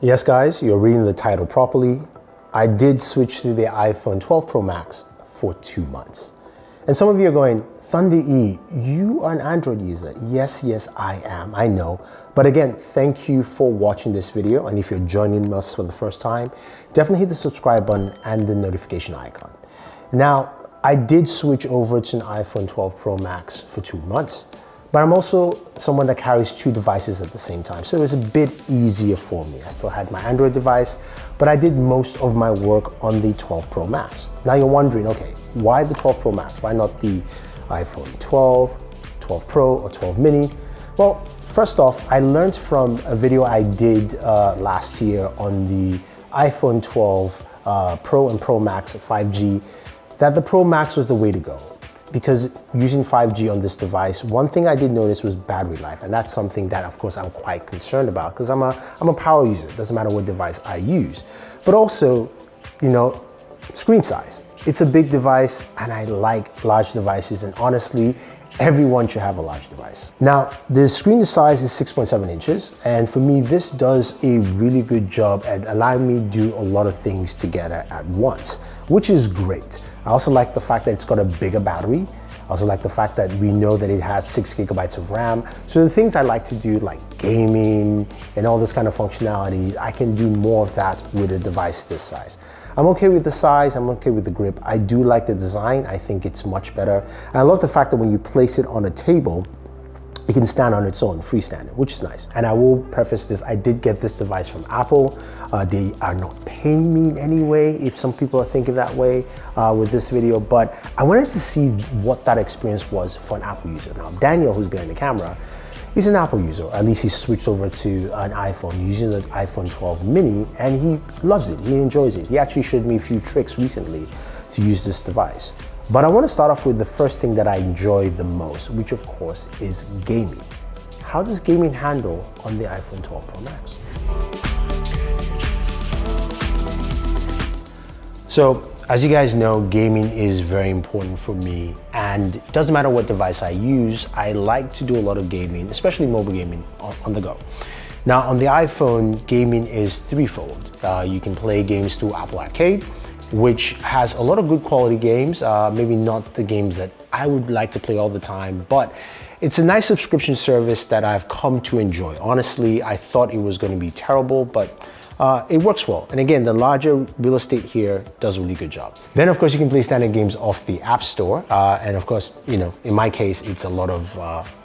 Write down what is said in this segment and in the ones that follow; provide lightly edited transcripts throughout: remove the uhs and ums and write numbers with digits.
Yes guys, you're reading the title properly. I did switch to the iPhone 12 Pro Max for 2 months. And some of you are going, Thunder E, you are an Android user. Yes, I am, I know. But again, thank you for watching this video. And if you're joining us for the first time, definitely hit the subscribe button and the notification icon. Now, I did switch over to an iPhone 12 Pro Max for 2 months. But I'm also someone that carries 2 devices at the same time, so it was a bit easier for me. I still had my Android device, but I did most of my work on the 12 Pro Max. Now you're wondering, okay, why the 12 Pro Max? Why not the iPhone 12, 12 Pro, or 12 mini? Well, first off, I learned from a video I did last year on the iPhone 12 Pro and Pro Max 5G that the Pro Max was the way to go. Because using 5G on this device, one thing I did notice was battery life, and that's something that of course I'm quite concerned about because I'm a power user. It doesn't matter what device I use. But also, you know, screen size. It's a big device and I like large devices, and honestly, everyone should have a large device. Now, the screen size is 6.7 inches, and for me, this does a really good job at allowing me to do a lot of things together at once, which is great. I also like the fact that it's got a bigger battery. I also like the fact that we know that it has 6 gigabytes of RAM. So the things I like to do, like gaming and all this kind of functionality, I can do more of that with a device this size. I'm okay with the size, I'm okay with the grip. I do like the design, I think it's much better. And I love the fact that when you place it on a table, it can stand on its own, freestanding, which is nice. And I will preface this, I did get this device from Apple. They are not paying me in any way, if some people are thinking that way with this video, but I wanted to see what that experience was for an Apple user. Now, Daniel, who's behind the camera, he's an Apple user. At least he switched over to an iPhone using the iPhone 12 mini, and he loves it, he enjoys it. He actually showed me a few tricks recently to use this device. But I want to start off with the first thing that I enjoy the most, which of course is gaming. How does gaming handle on the iPhone 12 Pro Max? So, as you guys know, gaming is very important for me, and it doesn't matter what device I use, I like to do a lot of gaming, especially mobile gaming on the go. Now, on the iPhone, gaming is threefold. You can play games through Apple Arcade, which has a lot of good quality games, maybe not the games that I would like to play all the time, but it's a nice subscription service that I've come to enjoy. Honestly, I thought it was going to be terrible, but it works well. And again, the larger real estate here does a really good job. Then of course you can play standard games off the App Store. And of course, you know, in my case, it's a lot of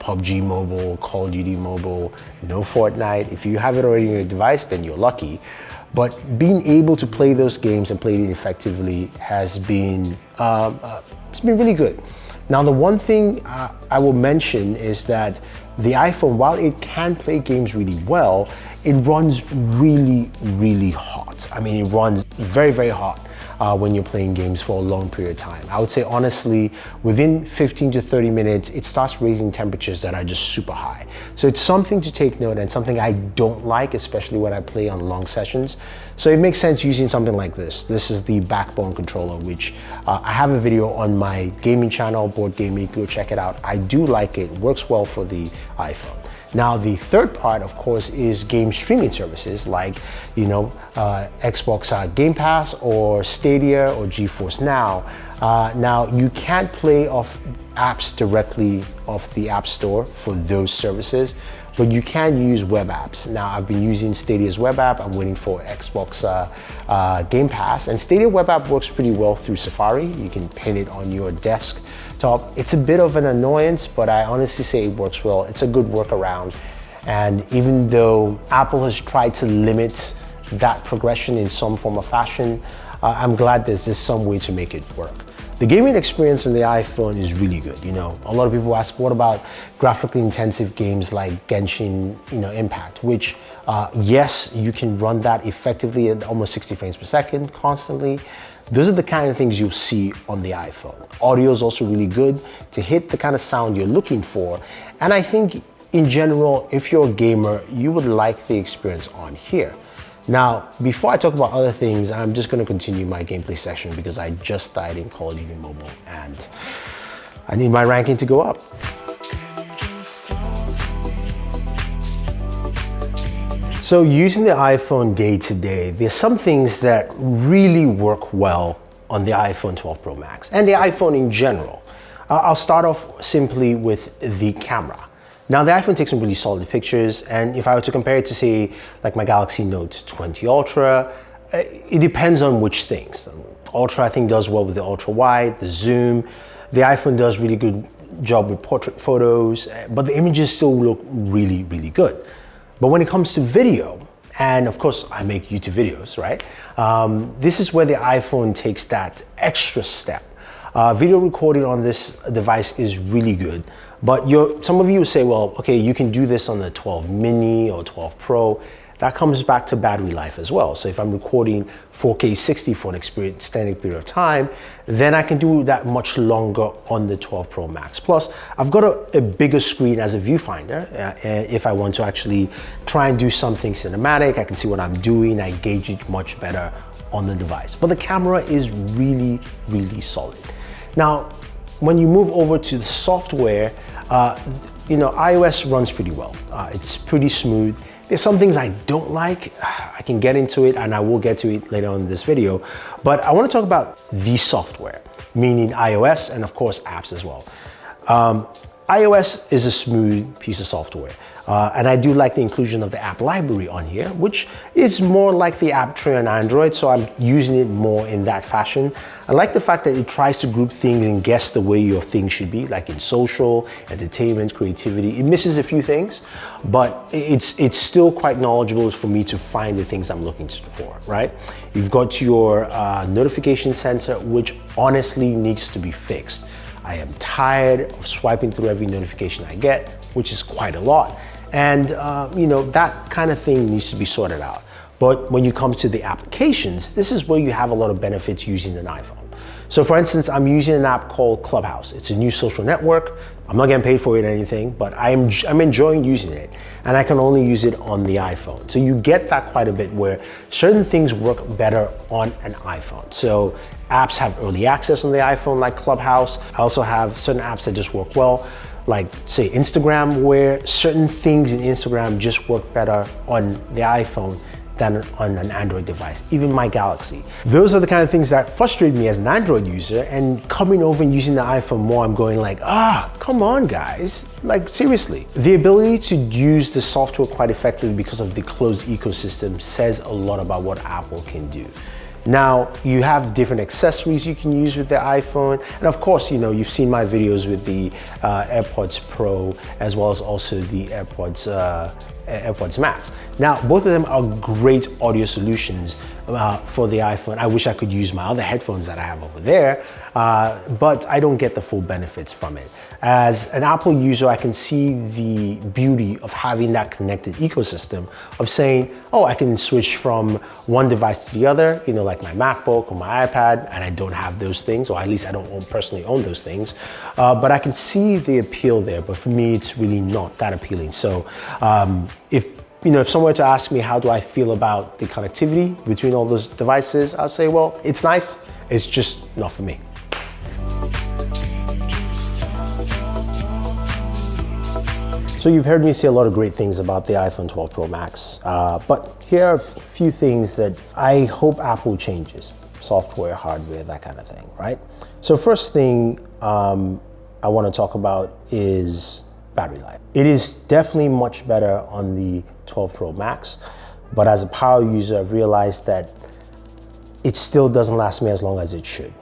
PUBG Mobile, Call of Duty Mobile, no Fortnite. If you have it already on your device, then you're lucky. But being able to play those games and play it effectively has been, it's been really good. Now, the one thing I will mention is that the iPhone, while it can play games really well, it runs really hot. I mean, it runs very hot when you're playing games for a long period of time. I would say honestly, within 15 to 30 minutes, it starts raising temperatures that are just super high. So it's something to take note and something I don't like, especially when I play on long sessions. So it makes sense using something like this. This is the Backbone controller, which I have a video on my gaming channel, Board Gaming, go check it out. I do like it, works well for the iPhone. Now, the third part, of course, is game streaming services like, you know, Xbox Game Pass or Stadia or GeForce Now. Now, you can't play off apps directly off the App Store for those services, but you can use web apps. Now, I've been using Stadia's web app. I'm waiting for Xbox Game Pass, and Stadia web app works pretty well through Safari. You can pin it on your desktop. It's a bit of an annoyance, but I honestly say it works well. It's a good workaround. And even though Apple has tried to limit that progression in some form or fashion, I'm glad there's just some way to make it work. The gaming experience on the iPhone is really good. You know, a lot of people ask, what about graphically intensive games like Genshin, Impact, which yes, you can run that effectively at almost 60 frames per second constantly. Those are the kind of things you'll see on the iPhone. Audio is also really good to hit the kind of sound you're looking for. And I think in general, if you're a gamer, you would like the experience on here. Now, before I talk about other things, I'm just going to continue my gameplay session because I just died in Call of Duty Mobile and I need my ranking to go up. So using the iPhone day to day, there's some things that really work well on the iPhone 12 Pro Max and the iPhone in general. I'll start off simply with the camera. Now the iPhone takes some really solid pictures, and if I were to compare it to say like my Galaxy Note 20 Ultra, it depends on which things. Ultra I think does well with the ultra wide, the zoom. The iPhone does really good job with portrait photos, but the images still look really, really good. But when it comes to video, and of course I make YouTube videos, right? This is where the iPhone takes that extra step. Video recording on this device is really good, but some of you will say, well, okay, you can do this on the 12 mini or 12 Pro. That comes back to battery life as well. So if I'm recording 4K 60 for an extended period of time, then I can do that much longer on the 12 Pro Max. Plus, I've got a bigger screen as a viewfinder. If I want to actually try and do something cinematic, I can see what I'm doing. I gauge it much better on the device. But the camera is really, really solid. Now, when you move over to the software, iOS runs pretty well. It's pretty smooth. There's some things I don't like. I can get into it, and I will get to it later on in this video. But I want to talk about the software, meaning iOS and of course apps as well. iOS is a smooth piece of software. And I do like the inclusion of the app library on here, which is more like the app tray on Android, so I'm using it more in that fashion. I like the fact that it tries to group things and guess the way your thing should be, like in social, entertainment, creativity. It misses a few things, but it's still quite knowledgeable for me to find the things I'm looking for, right? You've got your notification center, which honestly needs to be fixed. I am tired of swiping through every notification I get, which is quite a lot. And that kind of thing needs to be sorted out. But when you come to the applications, this is where you have a lot of benefits using an iPhone. So for instance, I'm using an app called Clubhouse. It's a new social network. I'm not getting paid for it or anything, but I'm enjoying using it. And I can only use it on the iPhone. So you get that quite a bit where certain things work better on an iPhone. So apps have early access on the iPhone like Clubhouse. I also have certain apps that just work well, like say Instagram, where certain things in Instagram just work better on the iPhone than on an Android device, even my Galaxy. Those are the kind of things that frustrate me as an Android user, and coming over and using the iPhone more, I'm going like, come on guys, like seriously. The ability to use the software quite effectively because of the closed ecosystem says a lot about what Apple can do. Now, you have different accessories you can use with the iPhone. And of course, you've seen my videos with the AirPods Pro, as well as also the AirPods Max. Now, both of them are great audio solutions for the iPhone. I wish I could use my other headphones that I have over there, but I don't get the full benefits from it. As an Apple user, I can see the beauty of having that connected ecosystem of saying, I can switch from one device to the other, like my MacBook or my iPad, and I don't have those things, or at least I don't personally own those things, but I can see the appeal there. But for me, it's really not that appealing. So if someone were to ask me how do I feel about the connectivity between all those devices, I'll say, well, it's nice, it's just not for me. So you've heard me say a lot of great things about the iPhone 12 Pro Max, but here are a few things that I hope Apple changes. Software, hardware, that kind of thing, right? So first thing I want to talk about is battery life. It is definitely much better on the 12 Pro Max, but as a power user, I've realized that it still doesn't last me as long as it should.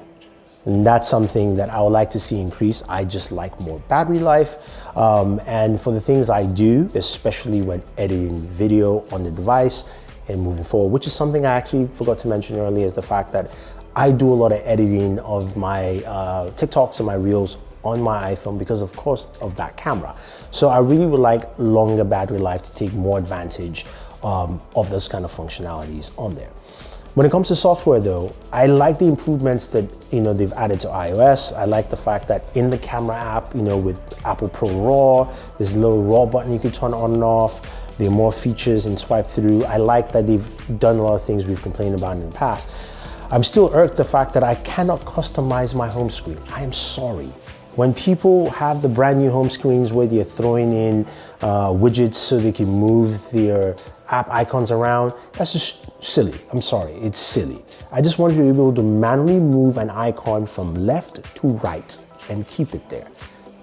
And that's something that I would like to see increase. I just like more battery life. And for the things I do, especially when editing video on the device and moving forward, which is something I actually forgot to mention earlier, is the fact that I do a lot of editing of my TikToks and my Reels on my iPhone because of course of that camera. So I really would like longer battery life to take more advantage of those kind of functionalities on there. When it comes to software though, I like the improvements that they've added to iOS. I like the fact that in the camera app, with Apple Pro RAW, there's a little RAW button you can turn on and off. There are more features and swipe through. I like that they've done a lot of things we've complained about in the past. I'm still irked the fact that I cannot customize my home screen. I am sorry. When people have the brand new home screens where they're throwing in widgets so they can move their app icons around. That's just silly. I'm sorry, it's silly. I just want you to be able to manually move an icon from left to right and keep it there.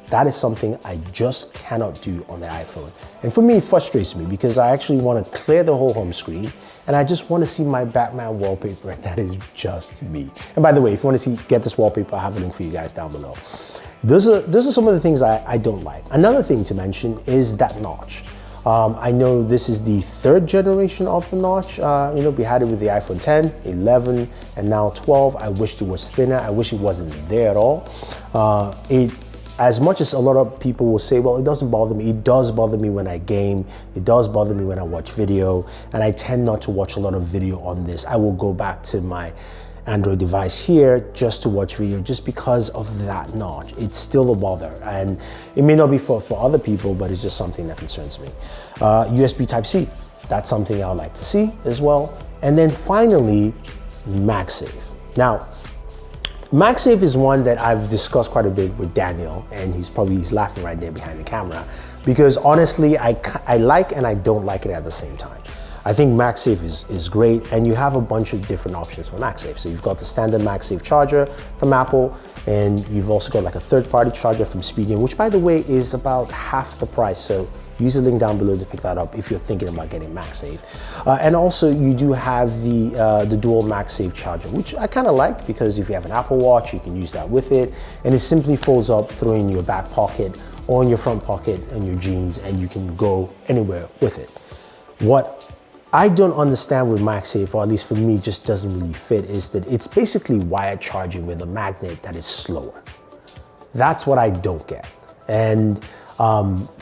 That is something I just cannot do on the iPhone. And for me, it frustrates me because I actually want to clear the whole home screen and I just want to see my Batman wallpaper, and that is just me. And by the way, if you want to get this wallpaper, I have a link for you guys down below. Those are some of the things I don't like. Another thing to mention is that notch. I know this is the 3rd generation of the notch. We had it with the iPhone 10, 11, and now 12. I wished it was thinner. I wish it wasn't there at all. As much as a lot of people will say, well, it doesn't bother me, it does bother me when I game, it does bother me when I watch video, and I tend not to watch a lot of video on this. I will go back to my Android device here just to watch video just because of that notch. It's still a bother, and it may not be for other people, but it's just something that concerns me. USB Type-C, that's something I would like to see as well. And then finally, MagSafe. Now, MagSafe is one that I've discussed quite a bit with Daniel, and he's laughing right there behind the camera, because honestly, I like and I don't like it at the same time. I think MagSafe is great, and you have a bunch of different options for MagSafe. So you've got the standard MagSafe charger from Apple, and you've also got like a third-party charger from Spigen, which by the way is about half the price. So use the link down below to pick that up if you're thinking about getting MagSafe. And also you do have the dual MagSafe charger, which I kind of like because if you have an Apple Watch, you can use that with it. And it simply folds up through in your back pocket or in your front pocket and your jeans, and you can go anywhere with it. What I don't understand with MagSafe, or at least for me, just doesn't really fit, is that it's basically wired charging with a magnet that is slower. That's what I don't get. And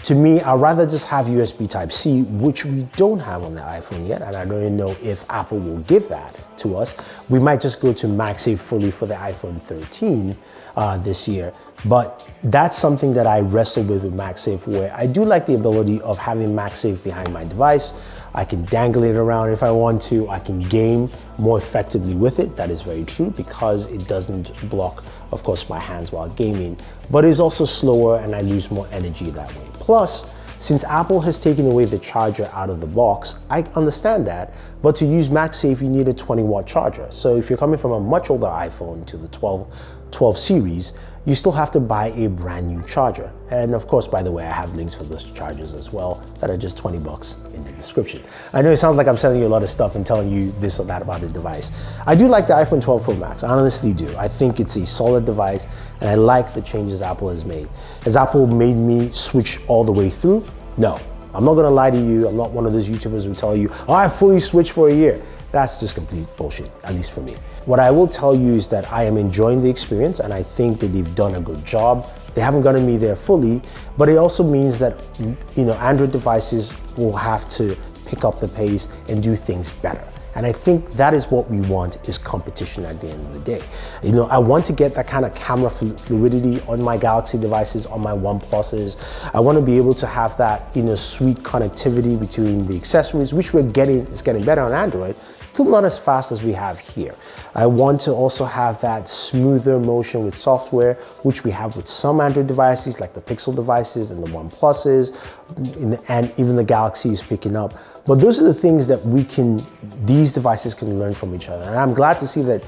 to me, I'd rather just have USB Type-C, which we don't have on the iPhone yet, and I don't even know if Apple will give that to us. We might just go to MagSafe fully for the iPhone 13 this year. But that's something that I wrestle with MagSafe, where I do like the ability of having MagSafe behind my device. I can dangle it around if I want to. I can game more effectively with it. That is very true because it doesn't block, of course, my hands while gaming, but it's also slower and I lose more energy that way. Plus, since Apple has taken away the charger out of the box, I understand that, but to use MagSafe, you need a 20-watt charger. So if you're coming from a much older iPhone to the 12 series, you still have to buy a brand new charger. And of course, by the way, I have links for those chargers as well that are just 20 bucks in the description. I know it sounds like I'm selling you a lot of stuff and telling you this or that about the device. I do like the iPhone 12 Pro Max, I honestly do. I think it's a solid device and I like the changes Apple has made. Has Apple made me switch all the way through? No, I'm not gonna lie to you. I'm not one of those YouTubers who tell you, oh, I fully switched for a year. That's just complete bullshit, at least for me. What I will tell you is that I am enjoying the experience and I think that they've done a good job. They haven't gotten me there fully, but it also means that, Android devices will have to pick up the pace and do things better. And I think that is what we want, is competition at the end of the day. I want to get that kind of camera fluidity on my Galaxy devices, on my OnePluses. I want to be able to have that, sweet connectivity between the accessories, which it's getting better on Android, still not as fast as we have here. I want to also have that smoother motion with software, which we have with some Android devices, like the Pixel devices and the OnePluses, and even the Galaxy is picking up. But those are the things that these devices can learn from each other. And I'm glad to see that,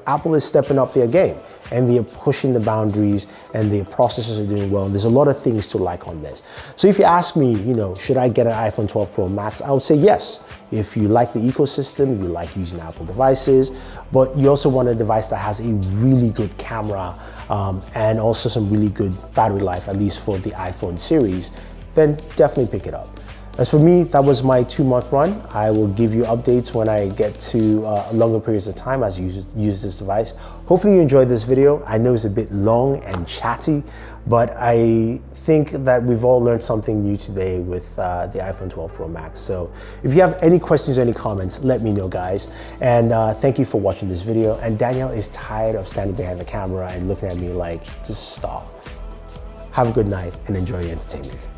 Apple is stepping up their game and they're pushing the boundaries and their processors are doing well. And there's a lot of things to like on this. So if you ask me, should I get an iPhone 12 Pro Max? I would say yes. If you like the ecosystem, you like using Apple devices, but you also want a device that has a really good camera and also some really good battery life, at least for the iPhone series, then definitely pick it up. As for me, that was my 2-month run. I will give you updates when I get to longer periods of time as you use this device. Hopefully you enjoyed this video. I know it's a bit long and chatty, but I think that we've all learned something new today with the iPhone 12 Pro Max. So if you have any questions or any comments, let me know, guys. And thank you for watching this video. And Danielle is tired of standing behind the camera and looking at me like, just stop. Have a good night and enjoy your entertainment.